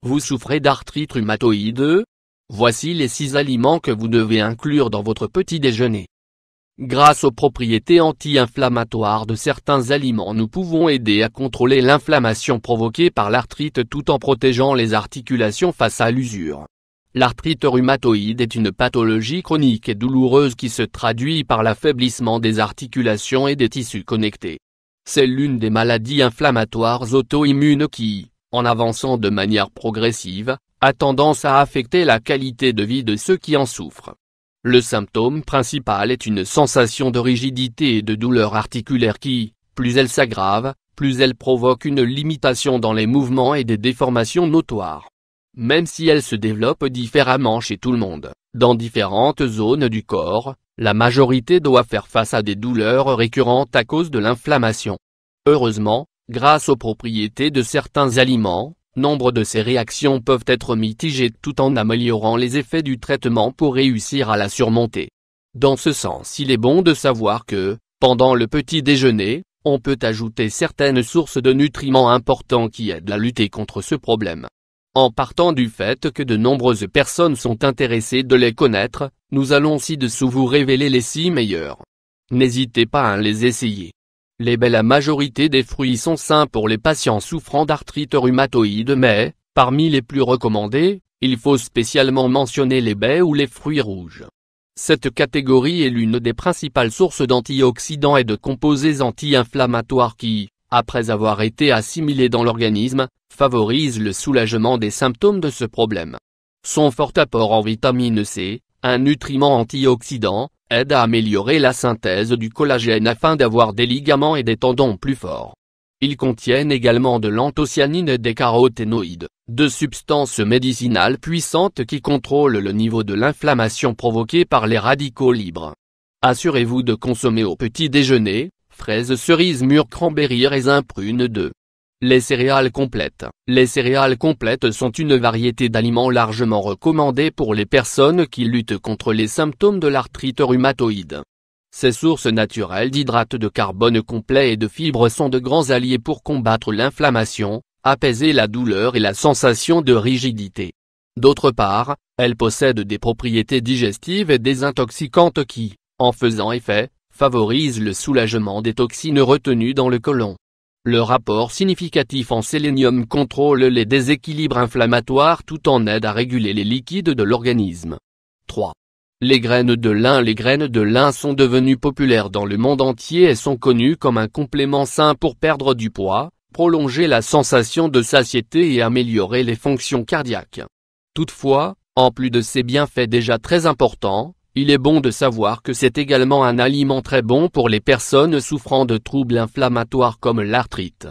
Vous souffrez d'arthrite rhumatoïde? Voici les 6 aliments que vous devez inclure dans votre petit déjeuner. Grâce aux propriétés anti-inflammatoires de certains aliments, nous pouvons aider à contrôler l'inflammation provoquée par l'arthrite tout en protégeant les articulations face à l'usure. L'arthrite rhumatoïde est une pathologie chronique et douloureuse qui se traduit par l'affaiblissement des articulations et des tissus connectés. C'est l'une des maladies inflammatoires auto-immunes qui, en avançant de manière progressive, a tendance à affecter la qualité de vie de ceux qui en souffrent. Le symptôme principal est une sensation de rigidité et de douleur articulaire qui, plus elle s'aggrave, plus elle provoque une limitation dans les mouvements et des déformations notoires. Même si elle se développe différemment chez tout le monde, dans différentes zones du corps, la majorité doit faire face à des douleurs récurrentes à cause de l'inflammation. Heureusement, grâce aux propriétés de certains aliments, nombre de ces réactions peuvent être mitigées tout en améliorant les effets du traitement pour réussir à la surmonter. Dans ce sens, il est bon de savoir que, pendant le petit déjeuner, on peut ajouter certaines sources de nutriments importants qui aident à lutter contre ce problème. En partant du fait que de nombreuses personnes sont intéressées de les connaître, nous allons ci-dessous vous révéler les 6 meilleurs. N'hésitez pas à les essayer. La majorité des fruits sont sains pour les patients souffrant d'arthrite rhumatoïde, mais, parmi les plus recommandés, il faut spécialement mentionner les baies ou les fruits rouges. Cette catégorie est l'une des principales sources d'antioxydants et de composés anti-inflammatoires qui, après avoir été assimilés dans l'organisme, favorisent le soulagement des symptômes de ce problème. Son fort apport en vitamine C, un nutriment antioxydant, aide à améliorer la synthèse du collagène afin d'avoir des ligaments et des tendons plus forts. Ils contiennent également de l'anthocyanine et des caroténoïdes, deux substances médicinales puissantes qui contrôlent le niveau de l'inflammation provoquée par les radicaux libres. Assurez-vous de consommer au petit déjeuner, fraises, cerises mûres, cranberries, raisins, prunes, d'œufs. Les céréales complètes. Les céréales complètes sont une variété d'aliments largement recommandés pour les personnes qui luttent contre les symptômes de l'arthrite rhumatoïde. Ces sources naturelles d'hydrates de carbone complets et de fibres sont de grands alliés pour combattre l'inflammation, apaiser la douleur et la sensation de rigidité. D'autre part, elles possèdent des propriétés digestives et désintoxicantes qui, en faisant effet, favorisent le soulagement des toxines retenues dans le côlon. Leur apport significatif en sélénium contrôle les déséquilibres inflammatoires tout en aide à réguler les liquides de l'organisme. 3. Les graines de lin. Les graines de lin sont devenues populaires dans le monde entier et sont connues comme un complément sain pour perdre du poids, prolonger la sensation de satiété et améliorer les fonctions cardiaques. Toutefois, en plus de ces bienfaits déjà très importants, il est bon de savoir que c'est également un aliment très bon pour les personnes souffrant de troubles inflammatoires comme l'arthrite.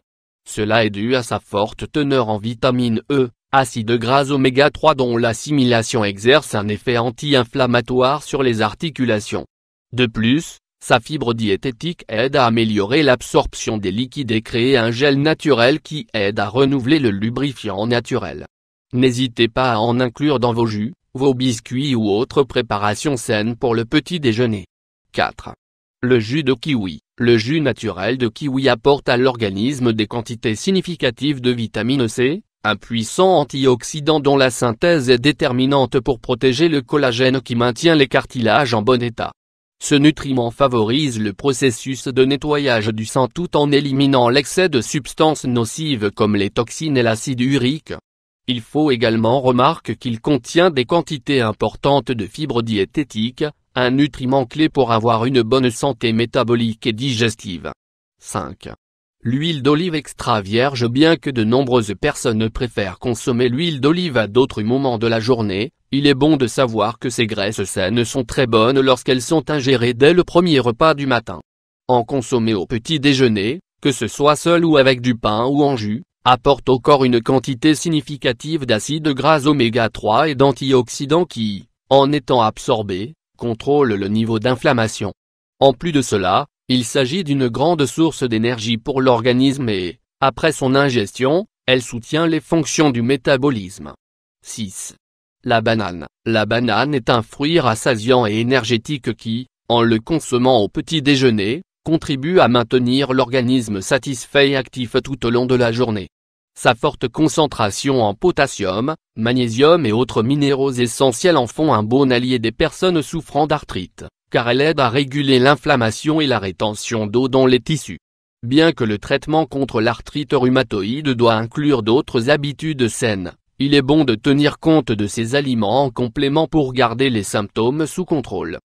Cela est dû à sa forte teneur en vitamine E, acides gras oméga 3 dont l'assimilation exerce un effet anti-inflammatoire sur les articulations. De plus, sa fibre diététique aide à améliorer l'absorption des liquides et créer un gel naturel qui aide à renouveler le lubrifiant naturel. N'hésitez pas à en inclure dans vos jus, vos biscuits ou autres préparations saines pour le petit déjeuner. 4. Le jus de kiwi. Le jus naturel de kiwi apporte à l'organisme des quantités significatives de vitamine C, un puissant antioxydant dont la synthèse est déterminante pour protéger le collagène qui maintient les cartilages en bon état. Ce nutriment favorise le processus de nettoyage du sang tout en éliminant l'excès de substances nocives comme les toxines et l'acide urique. Il faut également remarquer qu'il contient des quantités importantes de fibres diététiques, un nutriment clé pour avoir une bonne santé métabolique et digestive. 5. L'huile d'olive extra vierge. Bien que de nombreuses personnes préfèrent consommer l'huile d'olive à d'autres moments de la journée, il est bon de savoir que ces graisses saines sont très bonnes lorsqu'elles sont ingérées dès le premier repas du matin. En consommer au petit déjeuner, que ce soit seul ou avec du pain ou en jus, apporte encore une quantité significative d'acides gras oméga 3 et d'antioxydants qui, en étant absorbés, contrôlent le niveau d'inflammation. En plus de cela, il s'agit d'une grande source d'énergie pour l'organisme et, après son ingestion, elle soutient les fonctions du métabolisme. 6. La banane. La banane est un fruit rassasiant et énergétique qui, en le consommant au petit déjeuner, contribue à maintenir l'organisme satisfait et actif tout au long de la journée. Sa forte concentration en potassium, magnésium et autres minéraux essentiels en font un bon allié des personnes souffrant d'arthrite, car elle aide à réguler l'inflammation et la rétention d'eau dans les tissus. Bien que le traitement contre l'arthrite rhumatoïde doit inclure d'autres habitudes saines, il est bon de tenir compte de ces aliments en complément pour garder les symptômes sous contrôle.